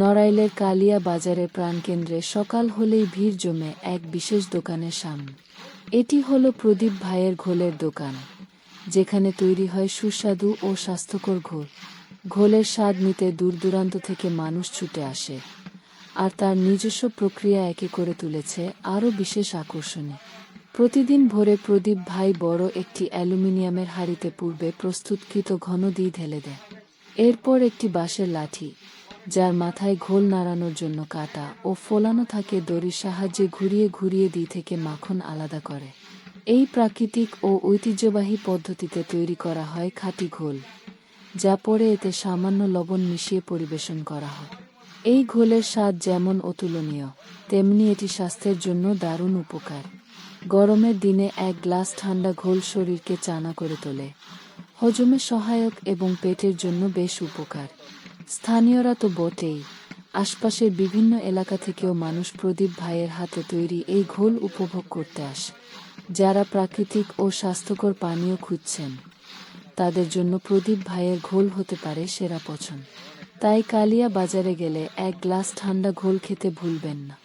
নড়াইলের কালিয়া বাজারের প্রাণকেন্দ্রে সকাল হলেই ভিড় জমে এক বিশেষ দোকানের সামনে। এটি হলো প্রদীপ ভাইয়ের ঘোলের দোকান, যেখানে তৈরি হয় সুস্বাদু ও স্বাস্থ্যকর ঘোল। ঘোলের স্বাদ নিতে দূরদূরান্ত থেকে মানুষ ছুটে আসে, আর তার নিজস্ব প্রক্রিয়া একে করে তুলেছে আরও বিশেষ আকর্ষণীয়। প্রতিদিন ভোরে প্রদীপ ভাই বড় একটি অ্যালুমিনিয়ামের হাঁড়িতে পূর্বে প্রস্তুতকৃত ঘন ঘি ঢেলে দেয়। এরপর একটি বাঁশের লাঠি, যার মাথায় ঘোল নাড়ানোর জন্য কাটা ও ফোলানো থাকে, দড়ির সাহায্যে ঘুরিয়ে ঘুরিয়ে ঘি থেকে মাখন আলাদা করে। এই প্রাকৃতিক ও ঐতিহ্যবাহী পদ্ধতিতে তৈরি করা হয় খাঁটি ঘোল, যা পরে এতে সামান্য লবণ মিশিয়ে পরিবেশন করা হয়। এই ঘোলের স্বাদ যেমন অতুলনীয়, তেমনি এটি স্বাস্থ্যের জন্য দারুণ উপকার। গরমের দিনে এক গ্লাস ঠান্ডা ঘোল শরীরকে চাঙা করে তোলে, হজমে সহায়ক এবং পেটের জন্য বেশ উপকার। স্থানীয়রা তো বটেই, আশপাশের বিভিন্ন এলাকা থেকেও মানুষ প্রদীপ ভাইয়ের হাতে তৈরি এই ঘোল উপভোগ করতে আসে। যারা প্রাকৃতিক ও স্বাস্থ্যকর পানীয় খুঁজছেন, তাদের জন্য প্রদীপ ভাইয়ের ঘোল হতে পারে সেরা পছন্দ। তাই কালিয়া বাজারে গেলে এক গ্লাস ঠান্ডা ঘোল খেতে ভুলবেন না।